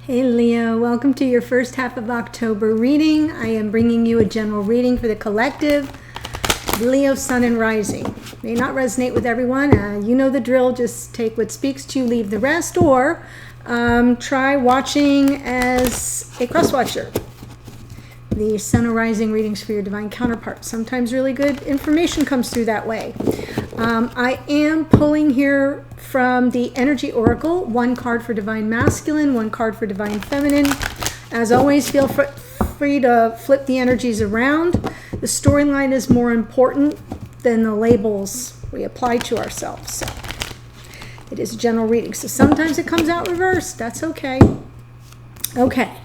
Hey Leo, welcome to your first half of October reading. I am bringing you a general reading for the collective, Leo, Sun, and Rising. May not resonate with everyone. You know the drill. Just take what speaks to you, leave the rest, or try watching as a cross watcher. The Sun or Rising readings for your divine counterpart. Sometimes really good information comes through that way. I am pulling here from the Energy Oracle, one card for Divine Masculine, one card for Divine Feminine. As always, feel free to flip the energies around. The storyline is more important than the labels we apply to ourselves. So it is a general reading. So sometimes it comes out reversed. That's okay. Okay.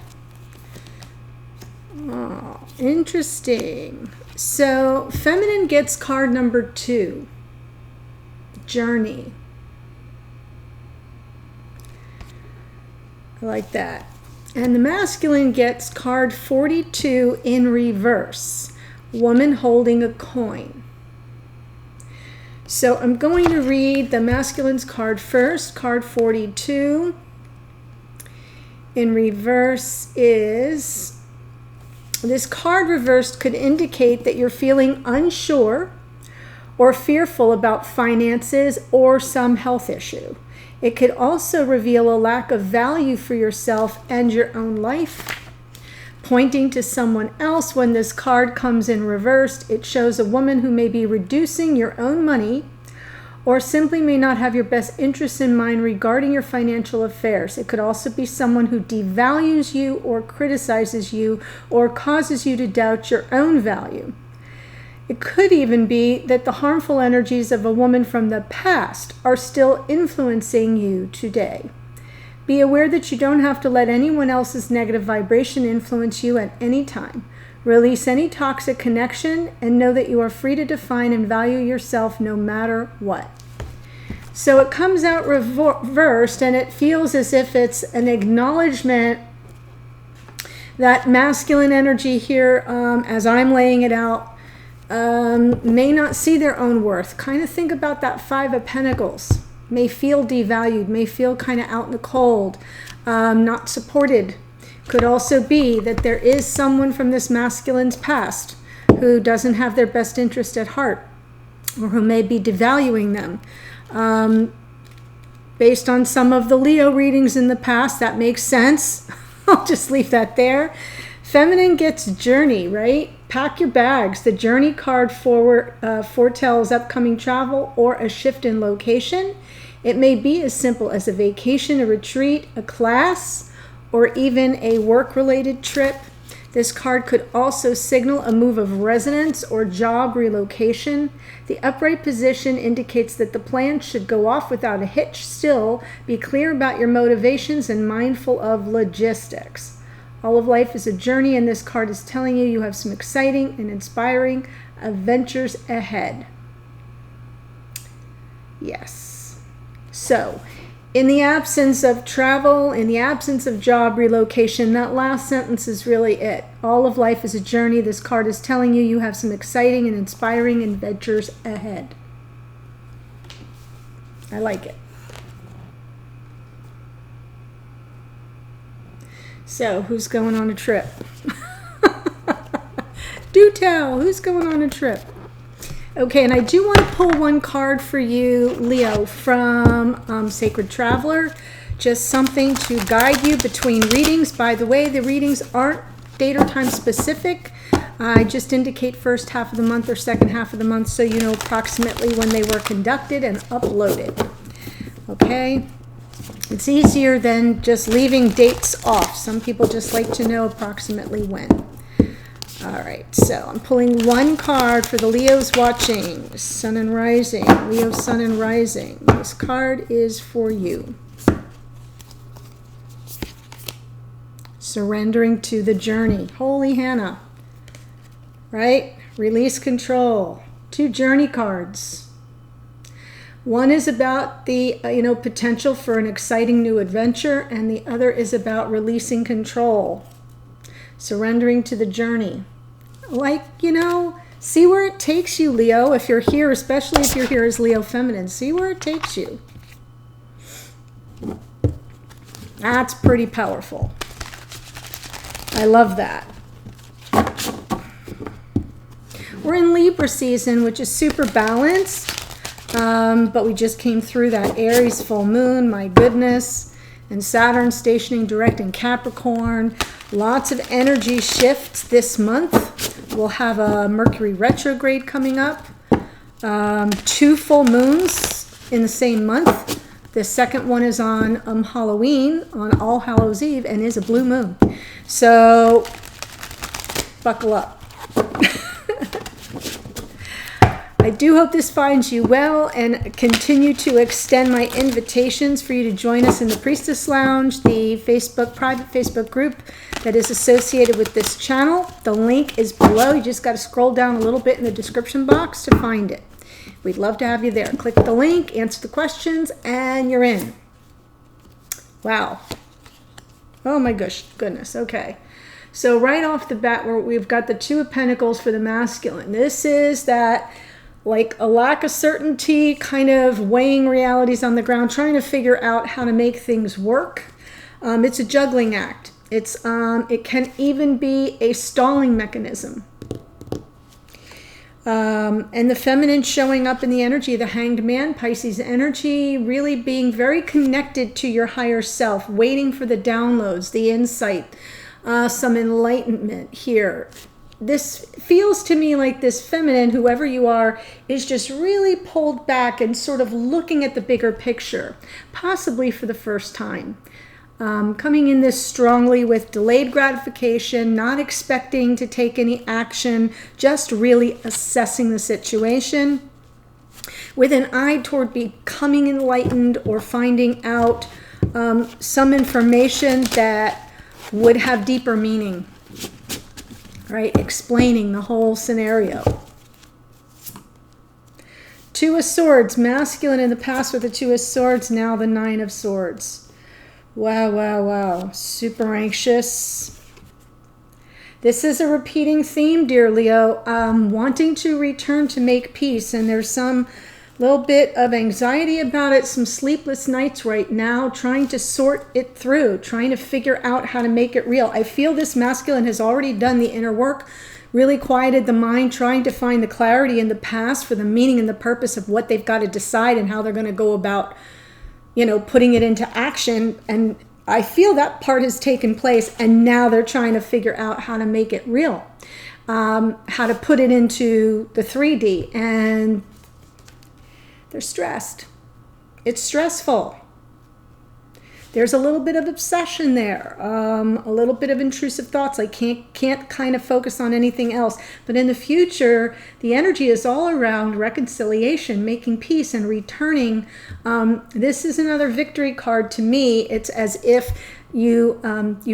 Oh, interesting. So feminine gets card number 2. Journey. I like that. And the masculine gets card 42 in reverse. Woman holding a coin. So I'm going to read the masculine's card first. Card 42 in reverse is, this card reversed could indicate that you're feeling unsure or fearful about finances or some health issue. It could also reveal a lack of value for yourself and your own life. Pointing to someone else when this card comes in reversed, it shows a woman who may be reducing your own money or simply may not have your best interests in mind regarding your financial affairs. It could also be someone who devalues you or criticizes you or causes you to doubt your own value. It could even be that the harmful energies of a woman from the past are still influencing you today. Be aware that you don't have to let anyone else's negative vibration influence you at any time. Release any toxic connection and know that you are free to define and value yourself no matter what. So it comes out reversed, and it feels as if it's an acknowledgement that masculine energy here, as I'm laying it out, may not see their own worth. Kind of think about that 5 of Pentacles. May feel devalued, may feel kind of out in the cold, not supported. Could also be that there is someone from this masculine's past who doesn't have their best interest at heart, or who may be devaluing them. Based on some of the Leo readings in the past, that makes sense. I'll just leave that there. Feminine gets journey, right? Pack your bags. The journey card foretells upcoming travel or a shift in location. It may be as simple as a vacation, a retreat, a class, or even a work-related trip. This card could also signal a move of residence or job relocation. The upright position indicates that the plan should go off without a hitch. Still, be clear about your motivations and mindful of logistics. All of life is a journey, and this card is telling you you have some exciting and inspiring adventures ahead. Yes. So, in the absence of travel, in the absence of job relocation, that last sentence is really it. All of life is a journey. This card is telling you you have some exciting and inspiring adventures ahead. I like it. So, who's going on a trip? Do tell, who's going on a trip? Okay, and I do want to pull one card for you, Leo, from Sacred Traveler. Just something to guide you between readings. By the way, the readings aren't date or time specific. I just indicate first half of the month or second half of the month so you know approximately when they were conducted and uploaded. Okay? It's easier than just leaving dates off. Some people just like to know approximately when. All right, so I'm pulling one card for the Leos watching. Sun and Rising. Leo, Sun and Rising. This card is for you. Surrendering to the journey. Holy Hannah. Right? Release control. 2 journey cards. One is about the potential for an exciting new adventure, and the other is about releasing control. Surrendering to the journey. Like, see where it takes you, Leo. If you're here, especially if you're here as Leo Feminine, see where it takes you. That's pretty powerful. I love that. We're in Libra season, which is super balanced, but we just came through that Aries full moon, my goodness, and Saturn stationing direct in Capricorn. Lots of energy shifts this month. We'll have a Mercury retrograde coming up, 2 full moons in the same month. The second one is on Halloween, on All Hallows Eve, and is a blue moon. So buckle up. I do hope this finds you well, and continue to extend my invitations for you to join us in the Priestess Lounge, the private Facebook group that is associated with this channel. The link is below. You just got to scroll down a little bit in the description box to find it. We'd love to have you there. Click the link, answer the questions, and you're in. Wow. Oh my goodness. Okay. So right off the bat, we've got the 2 of Pentacles for the masculine. This is that, like, a lack of certainty, kind of weighing realities on the ground, trying to figure out how to make things work. It's a juggling act. It can even be a stalling mechanism. And the feminine showing up in the energy, the Hanged Man, Pisces energy, really being very connected to your higher self, waiting for the downloads, the insight, some enlightenment here. This feels to me like this feminine, whoever you are, is just really pulled back and sort of looking at the bigger picture, possibly for the first time. Coming in this strongly with delayed gratification, not expecting to take any action, just really assessing the situation with an eye toward becoming enlightened or finding out some information that would have deeper meaning. Right, explaining the whole scenario. 2 of Swords, masculine in the past with the 2 of Swords, now the 9 of Swords. Wow, wow, wow. Super anxious. This is a repeating theme, dear Leo. Wanting to return to make peace, and there's some little bit of anxiety about it, some sleepless nights right now, trying to sort it through, trying to figure out how to make it real. I feel this masculine has already done the inner work, really quieted the mind, trying to find the clarity in the past for the meaning and the purpose of what they've got to decide and how they're going to go about, putting it into action. And I feel that part has taken place, and now they're trying to figure out how to make it real, how to put it into the 3D, and they're stressed. It's stressful. There's a little bit of obsession there, a little bit of intrusive thoughts. I can't kind of focus on anything else. But in the future, the energy is all around reconciliation, making peace, and returning. This is another victory card to me. It's as if you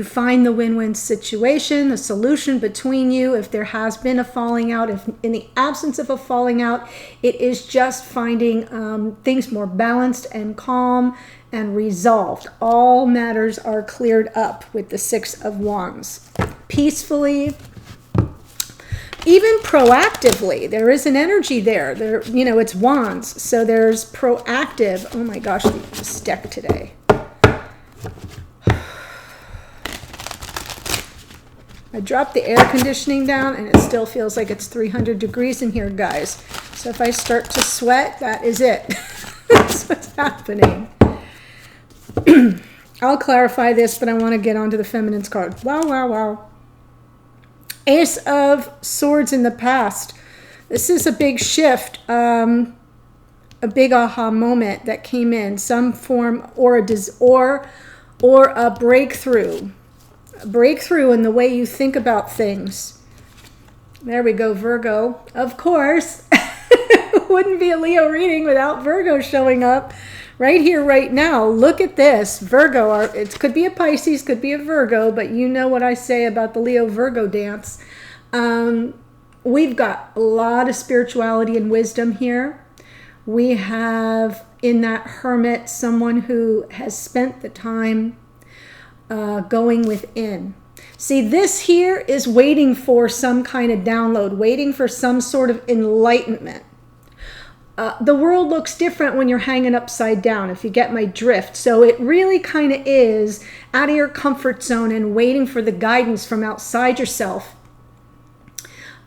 find the win-win situation, the solution between you. If there has been a falling out, if in the absence of a falling out, it is just finding things more balanced and calm and resolved. All matters are cleared up with the 6 of Wands. Peacefully, even proactively. There is an energy there. It's Wands, so there's proactive. Oh my gosh, this deck today. I dropped the air conditioning down, and it still feels like it's 300 degrees in here, guys. So if I start to sweat, that is it. That's what's happening. I'll clarify this, but I want to get onto the feminine's card. Wow, wow, wow. Ace of Swords in the past. This is a big shift, a big aha moment that came in, some form or a breakthrough. A breakthrough in the way you think about things. There we go, Virgo. Of course. Wouldn't be a Leo reading without Virgo showing up. Right here, right now. Look at this. Virgo, it could be a Pisces, could be a Virgo, but you know what I say about the Leo-Virgo dance. We've got a lot of spirituality and wisdom here. We have, in that Hermit, someone who has spent the time going within. See, this here is waiting for some kind of download, waiting for some sort of enlightenment. the world looks different when you're hanging upside down, if you get my drift. So it really kind of is out of your comfort zone and waiting for the guidance from outside yourself.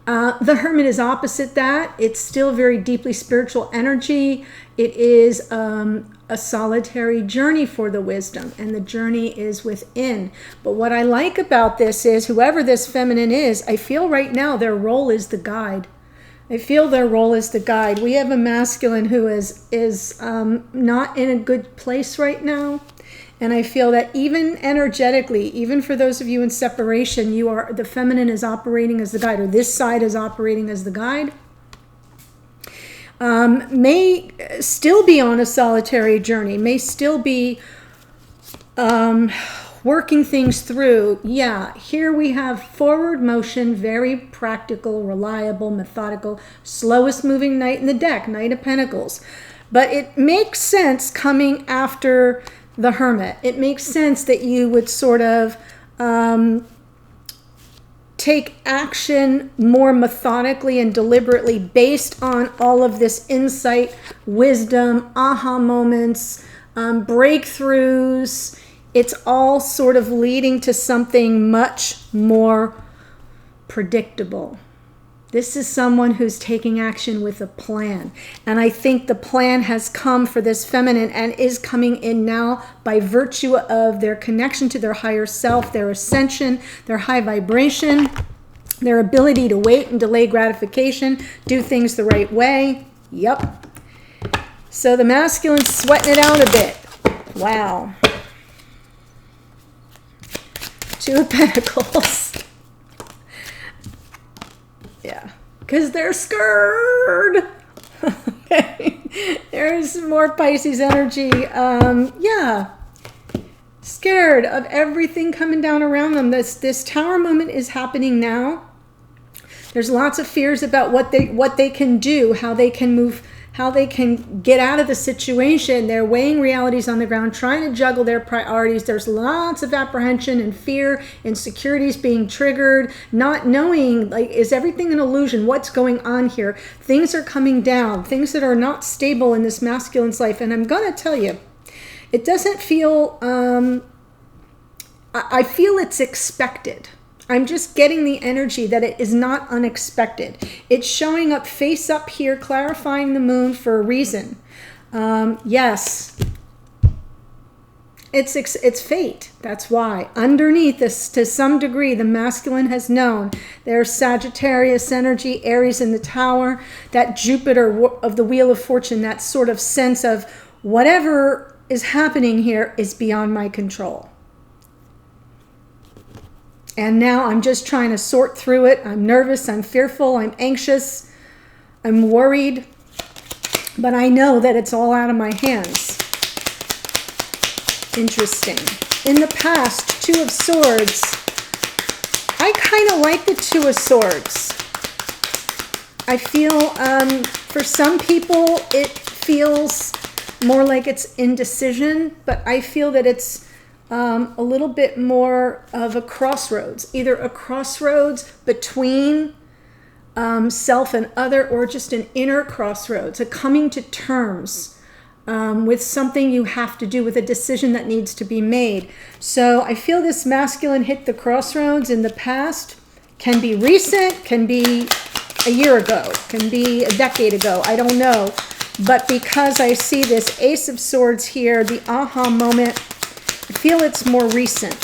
The Hermit is opposite that. It's still very deeply spiritual energy. It is a solitary journey for the wisdom, and the journey is within. But what I like about this is, whoever this feminine is, I feel right now their role is the guide. I feel their role is the guide. We have a masculine who is not in a good place right now. And I feel that even energetically, even for those of you in separation, the feminine is operating as the guide, or this side is operating as the guide. May still be on a solitary journey, may still be working things through. Yeah, here we have forward motion, very practical, reliable, methodical, slowest moving knight in the deck, Knight of Pentacles. But it makes sense coming after the Hermit. It makes sense that you would sort of take action more methodically and deliberately based on all of this insight, wisdom, aha moments, breakthroughs. It's all sort of leading to something much more predictable. This is someone who's taking action with a plan. And I think the plan has come for this feminine and is coming in now by virtue of their connection to their higher self, their ascension, their high vibration, their ability to wait and delay gratification, do things the right way. Yep. So the masculine's sweating it out a bit. Wow. Two of Pentacles. Yeah, because they're scared. Okay, there's more Pisces energy. Yeah, scared of everything coming down around them. This Tower moment is happening now. There's lots of fears about what they can do, how they can move, how they can get out of the situation. They're weighing realities on the ground, trying to juggle their priorities. There's lots of apprehension and fear, insecurities being triggered, not knowing, like, is everything an illusion? What's going on here? Things are coming down, things that are not stable in this masculine's life. And I'm going to tell you, it doesn't feel, I feel it's expected. I'm just getting the energy that it is not unexpected. It's showing up face up here, clarifying the moon for a reason. Yes, it's fate. That's why. Underneath this, to some degree, the masculine has known there's Sagittarius energy, Aries in the Tower, that Jupiter of the Wheel of Fortune, that sort of sense of whatever is happening here is beyond my control. And now I'm just trying to sort through it. I'm nervous, I'm fearful, I'm anxious, I'm worried, but I know that it's all out of my hands. Interesting. In the past, Two of Swords. I kind of like the Two of Swords. I feel, for some people, it feels more like it's indecision, but I feel that it's a little bit more of a crossroads, either a crossroads between self and other, or just an inner crossroads, a coming to terms with something you have to do, with a decision that needs to be made. So I feel this masculine hit the crossroads in the past, can be recent, can be a year ago, can be a decade ago, I don't know. But because I see this Ace of Swords here, the aha moment, I feel it's more recent.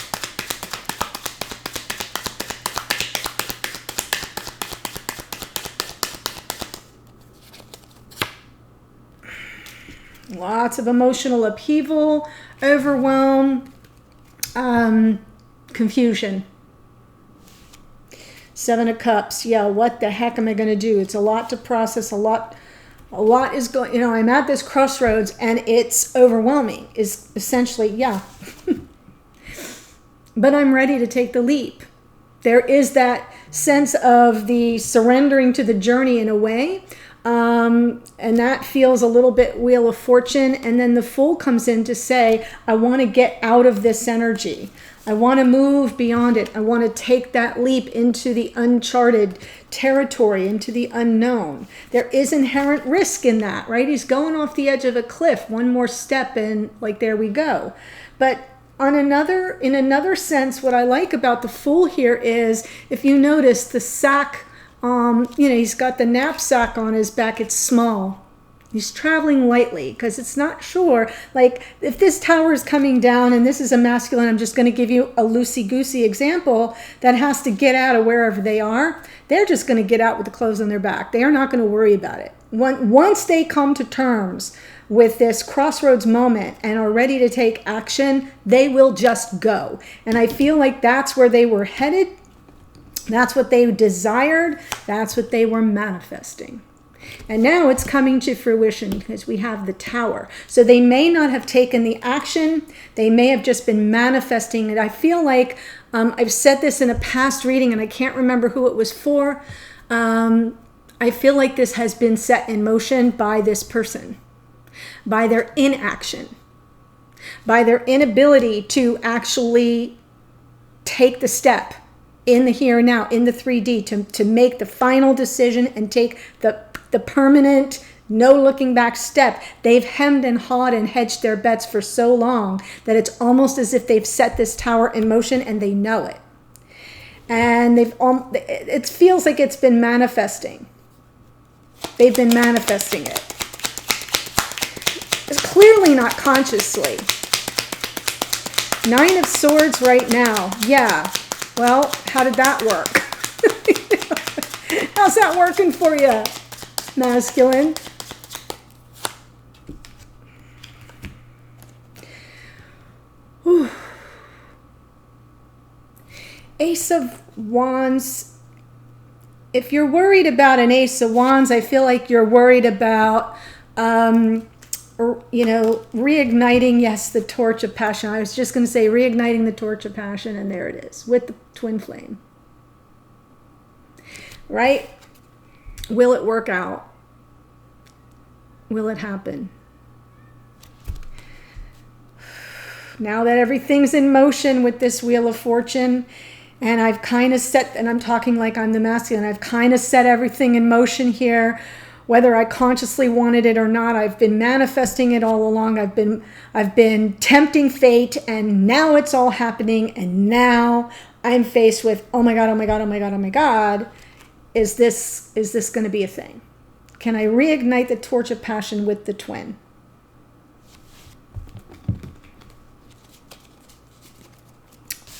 Lots of emotional upheaval, overwhelm, confusion. Seven of Cups. Yeah, what the heck am I going to do? It's a lot to process, a lot is going, you know, I'm at this crossroads and it's overwhelming, is essentially, yeah. But I'm ready to take the leap. There is that sense of the surrendering to the journey in a way. And that feels a little bit Wheel of Fortune. And then the Fool comes in to say, I want to get out of this energy. I want to move beyond it. I want to take that leap into the uncharted territory, into the unknown. There is inherent risk in that, right? He's going off the edge of a cliff, one more step and like, there we go. But in another sense, what I like about the Fool here is, if you notice the sack, he's got the knapsack on his back, it's small. He's traveling lightly because it's not sure, like if this tower is coming down and this is a masculine, I'm just going to give you a loosey-goosey example that has to get out of wherever they are. They're just going to get out with the clothes on their back. They are not going to worry about it. Once they come to terms with this crossroads moment and are ready to take action, they will just go. And I feel like that's where they were headed. That's what they desired. That's what they were manifesting. And now it's coming to fruition because we have the Tower. So they may not have taken the action. They may have just been manifesting it. I feel like I've said this in a past reading and I can't remember who it was for. I feel like this has been set in motion by this person, by their inaction, by their inability to actually take the step in the here and now, in the 3D, to make the final decision and take the permanent, no looking back step. They've hemmed and hawed and hedged their bets for so long that it's almost as if they've set this tower in motion and they know it. And it feels like it's been manifesting. They've been manifesting it. It's clearly not consciously. 9 of Swords right now. Yeah. Well, how did that work? How's that working for you, masculine? Whew. Ace of Wands. If you're worried about an Ace of Wands, I feel like you're worried about, reigniting, yes, the torch of passion. I was just going to say reigniting the torch of passion, and there it is, with the twin flame. Right? Will it work out? Will it happen? Now that everything's in motion with this Wheel of Fortune, and I've kind of set, and I'm talking like I'm the masculine, I've kind of set everything in motion here, whether I consciously wanted it or not. I've been manifesting it all along. I've been tempting fate, and now it's all happening, and now I'm faced with, oh my God, oh my God, oh my God, oh my God. Is this going to be a thing? Can I reignite the torch of passion with the twin?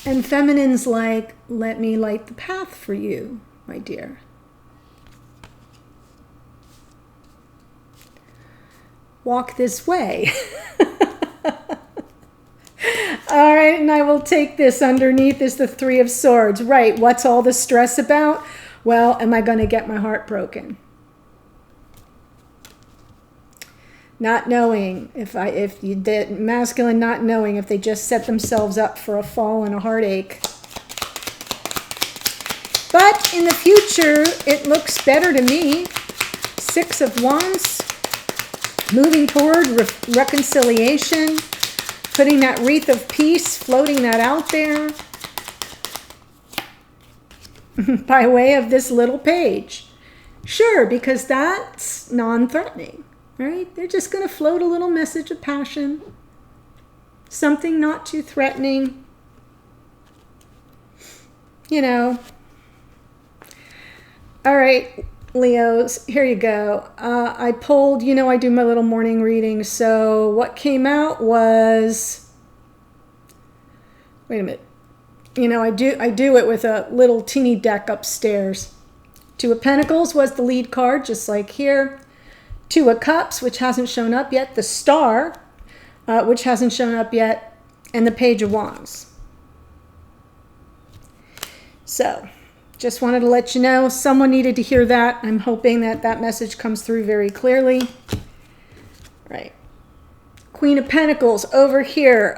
And feminine's like, let me light the path for you, my dear. Walk this way. All right, and I will take this. Underneath is the 3 of Swords. Right, what's all the stress about? Well, am I going to get my heart broken? Not knowing, if you did masculine, not knowing if they just set themselves up for a fall and a heartache. But in the future, it looks better to me. 6 of Wands, moving toward reconciliation, putting that wreath of peace, floating that out there by way of this little page. Sure, because that's non-threatening. Right? They're just going to float a little message of passion. Something not too threatening. You know. All right, Leos, here you go. I pulled, I do my little morning reading. So what came out was, wait a minute. I do it with a little teeny deck upstairs. 2 of Pentacles was the lead card, just like here. 2 of Cups, which hasn't shown up yet. The Star, which hasn't shown up yet. And the Page of Wands. So, just wanted to let you know. Someone needed to hear that. I'm hoping that that message comes through very clearly. Right. Queen of Pentacles over here.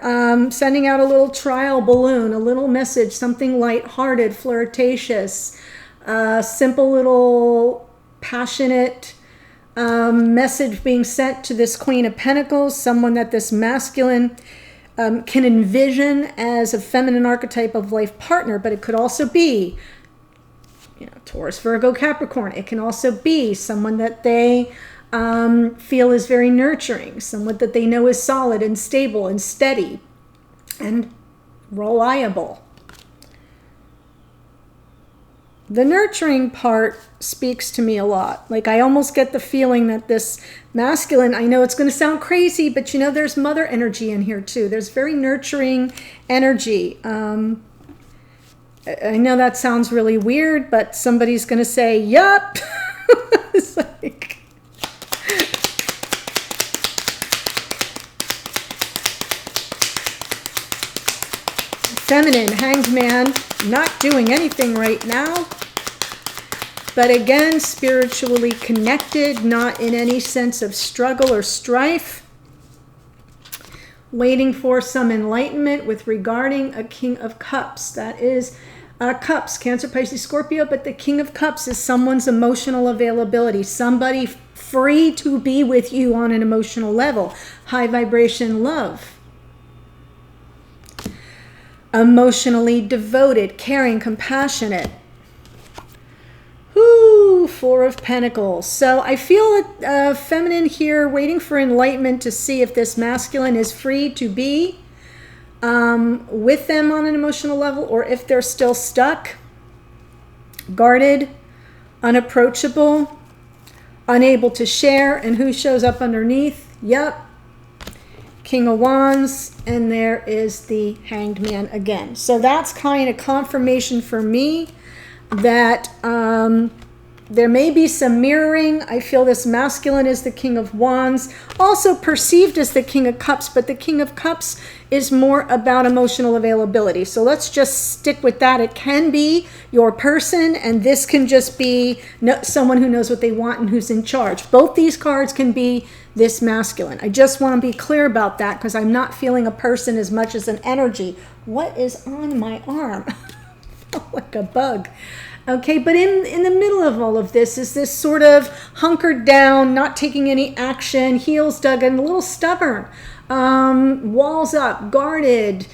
Sending out a little trial balloon. A little message. Something lighthearted, flirtatious. Simple little passionate message being sent to this Queen of Pentacles, someone that this masculine can envision as a feminine archetype of life partner, but it could also be, Taurus, Virgo, Capricorn. It can also be someone that they feel is very nurturing, someone that they know is solid and stable and steady and reliable. The nurturing part speaks to me a lot. Like, I almost get the feeling that this masculine, I know it's going to sound crazy, but there's mother energy in here too. There's very nurturing energy. I know that sounds really weird, but somebody's going to say, yup. It's like, feminine, hanged man, not doing anything right now. But again, spiritually connected, not in any sense of struggle or strife. Waiting for some enlightenment with regarding a King of Cups. That is Cups, Cancer, Pisces, Scorpio, but the King of Cups is someone's emotional availability. Somebody free to be with you on an emotional level. High vibration love. Emotionally devoted, caring, compassionate. Ooh, Four of Pentacles. So I feel feminine here, waiting for enlightenment to see if this masculine is free to be with them on an emotional level, or if they're still stuck, guarded, unapproachable, unable to share. And who shows up underneath? Yep. King of Wands, and there is the Hanged Man again. So that's kind of confirmation for me that there may be some mirroring. I feel this masculine is the King of Wands, also perceived as the King of Cups, but the King of Cups is more about emotional availability. So let's just stick with that. It can be your person, and this can just be someone who knows what they want and who's in charge. Both these cards can be this masculine. I just want to be clear about that because I'm not feeling a person as much as an energy. What is on my arm? Like a bug. Okay, but in the middle of all of this is this sort of hunkered down, not taking any action, heels dug in, a little stubborn, walls up, guarded,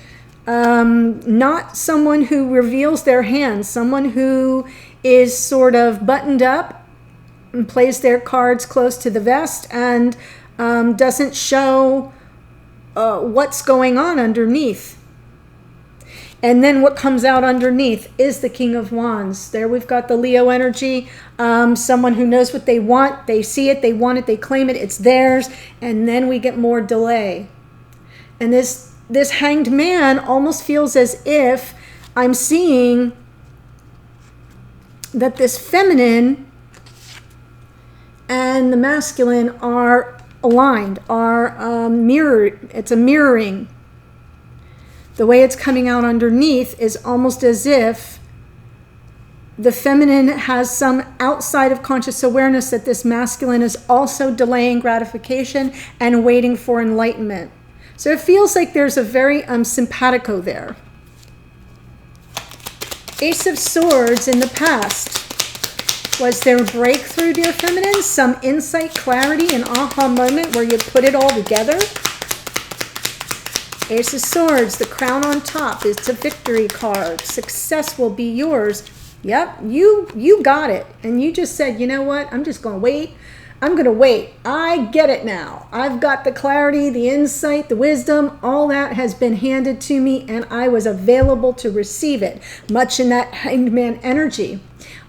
not someone who reveals their hands, someone who is sort of buttoned up and plays their cards close to the vest and doesn't show what's going on underneath. And then what comes out underneath is the King of Wands. There we've got the Leo energy, someone who knows what they want, they see it, they want it, they claim it, it's theirs, and then we get more delay. And this Hanged Man almost feels as if I'm seeing that this feminine and the masculine are aligned, are mirrored. It's a mirroring. The way it's coming out underneath is almost as if the feminine has some outside of conscious awareness that this masculine is also delaying gratification and waiting for enlightenment. So it feels like there's a very simpatico there. Ace of Swords in the past. Was there a breakthrough, dear feminine? Some insight, clarity, an aha moment where you put it all together? Ace of Swords, the crown on top. It's a victory card. Success will be yours. Yep, you got it. And you just said, you know what? I'm just going to wait. I'm going to wait. I get it now. I've got the clarity, the insight, the wisdom. All that has been handed to me, and I was available to receive it. Much in that Hanged Man energy.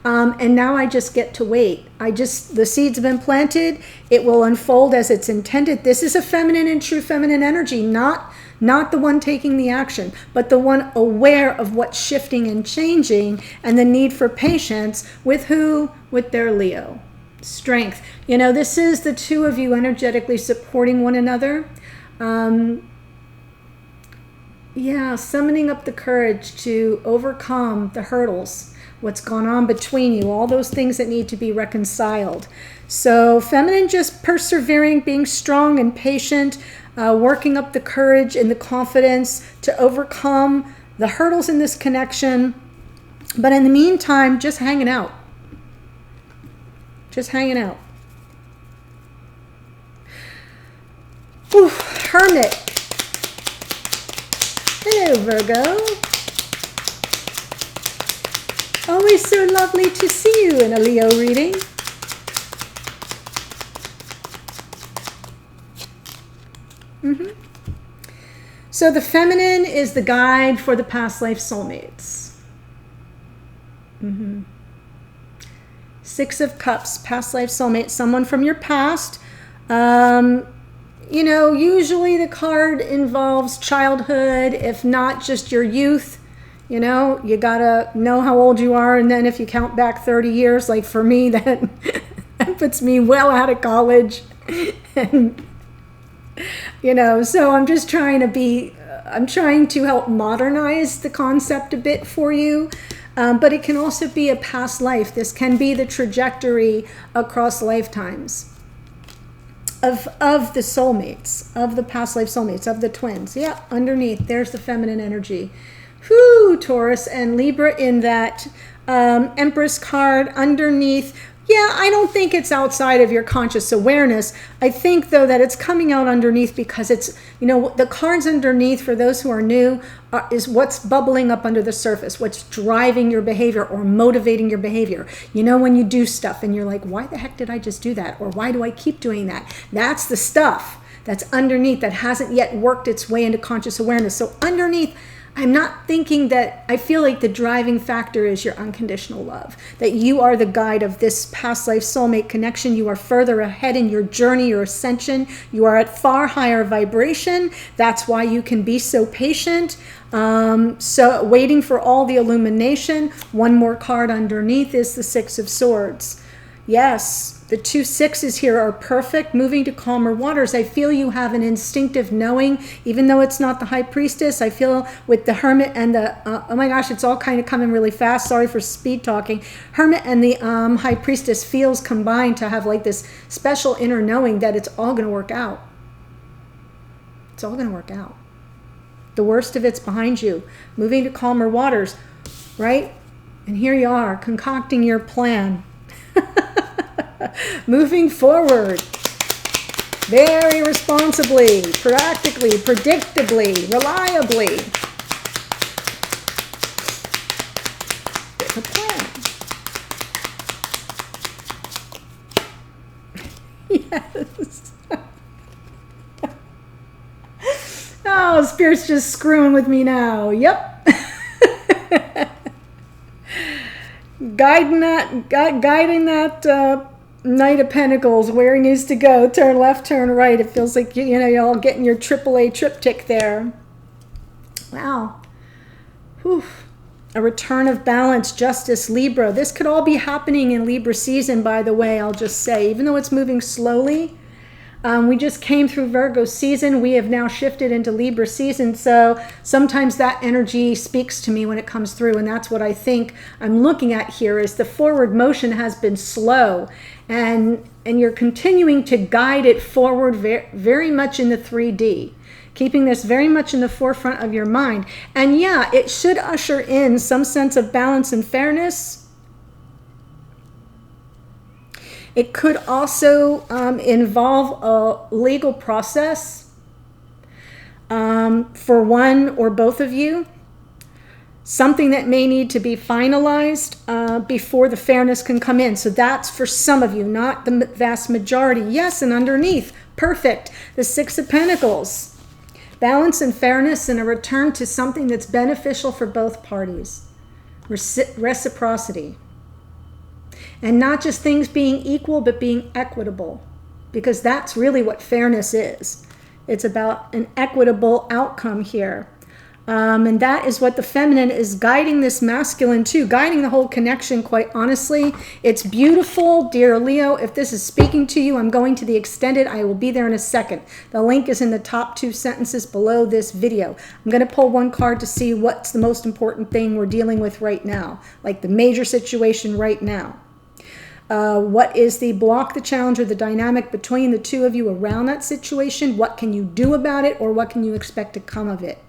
And now I just get to wait. The seeds have been planted. It will unfold as it's intended. This is a feminine and true feminine energy, not the one taking the action, but the one aware of what's shifting and changing and the need for patience with who? With their Leo. Strength. This is the two of you energetically supporting one another. Summoning up the courage to overcome the hurdles, what's gone on between you, all those things that need to be reconciled. So feminine just persevering, being strong and patient, working up the courage and the confidence to overcome the hurdles in this connection. But in the meantime, just hanging out. Just hanging out. Ooh, Hermit. Hello, Virgo. Always so lovely to see you in a Leo reading. So the feminine is the guide for the past life soulmates. Six of Cups, past life soulmate, someone from your past. You know, usually the card involves childhood, if not just your youth. You know, you gotta know how old you are, and then if you count back 30 years, like for me, that puts me well out of college. And, you know, so I'm just trying to I'm trying to help modernize the concept a bit for you. But it can also be a past life. This can be the trajectory across lifetimes of the soulmates, of the past life soulmates, of the twins. Yeah, underneath, there's the feminine energy. Whoo, Taurus and Libra in that Empress card underneath. Yeah, I don't think it's outside of your conscious awareness. I think, though, that it's coming out underneath because it's, you know, the cards underneath, for those who are new, is what's bubbling up under the surface, what's driving your behavior or motivating your behavior. You know, when you do stuff and you're like, why the heck did I just do that? Or why do I keep doing that? That's the stuff that's underneath that hasn't yet worked its way into conscious awareness. So underneath, I'm not thinking that, I feel like the driving factor is your unconditional love, that you are the guide of this past life soulmate connection. You are further ahead in your journey, your ascension. You are at far higher vibration. That's why you can be so patient. So waiting for all the illumination. One more card underneath is the Six of Swords. Yes, the 2 6s here are perfect. Moving to calmer waters. I feel you have an instinctive knowing, even though it's not the High Priestess. I feel with the Hermit and the, oh my gosh, it's all kind of coming really fast. Sorry for speed talking. Hermit and the High Priestess feels combined to have like this special inner knowing that it's all going to work out. It's all going to work out. The worst of it's behind you. Moving to calmer waters, right? And here you are, concocting your plan. Moving forward very responsibly, practically, predictably, reliably. There's a plan. Yes. Oh, Spirit's just screwing with me now. Yep. Guiding that Knight of Pentacles where he needs to go. Turn left, turn right. It feels like, you know, you're all getting your AAA triptych there. Wow. Whew. A return of balance, justice, Libra. This could all be happening in Libra season, by the way, I'll just say. Even though it's moving slowly, we just came through Virgo season. We have now shifted into Libra season. So sometimes that energy speaks to me when it comes through. And that's what I think I'm looking at here is the forward motion has been slow. And you're continuing to guide it forward very much in the 3D. Keeping this very much in the forefront of your mind. And yeah, it should usher in some sense of balance and fairness. It could also involve a legal process for one or both of you. Something that may need to be finalized before the fairness can come in. So that's for some of you, not the vast majority. Yes, and underneath, perfect. The Six of Pentacles. Balance and fairness and a return to something that's beneficial for both parties. Reciprocity. And not just things being equal, but being equitable. Because that's really what fairness is. It's about an equitable outcome here. And that is what the feminine is guiding this masculine to, guiding the whole connection, quite honestly. It's beautiful, dear Leo. If this is speaking to you, I'm going to the extended. I will be there in a second. The link is in the top 2 sentences below this video. I'm going to pull one card to see what's the most important thing we're dealing with right now, like the major situation right now. What is the block, the challenge, or the dynamic between the two of you around that situation? What can you do about it, or what can you expect to come of it?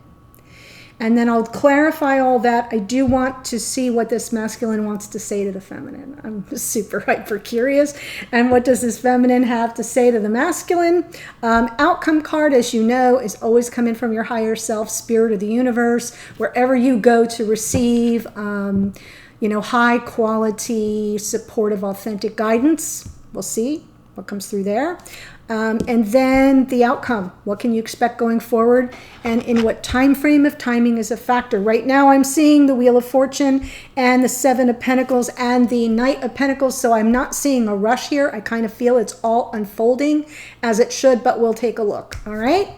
And then I'll clarify all that. I do want to see what this masculine wants to say to the feminine. I'm super hyper curious. And what does this feminine have to say to the masculine? Outcome card, as you know, is always coming from your higher self, spirit of the universe, wherever you go to receive, high quality, supportive, authentic guidance. We'll see what comes through there. And then the outcome. What can you expect going forward? And in what time frame, if timing is a factor. Right now I'm seeing the Wheel of Fortune and the Seven of Pentacles and the Knight of Pentacles. So I'm not seeing a rush here. I kind of feel it's all unfolding as it should, but we'll take a look. All right.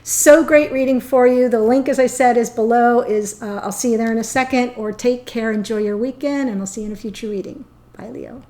So great reading for you. The link, as I said, is below. I'll see you there in a second. Or take care. Enjoy your weekend. And I'll see you in a future reading. Bye, Leo.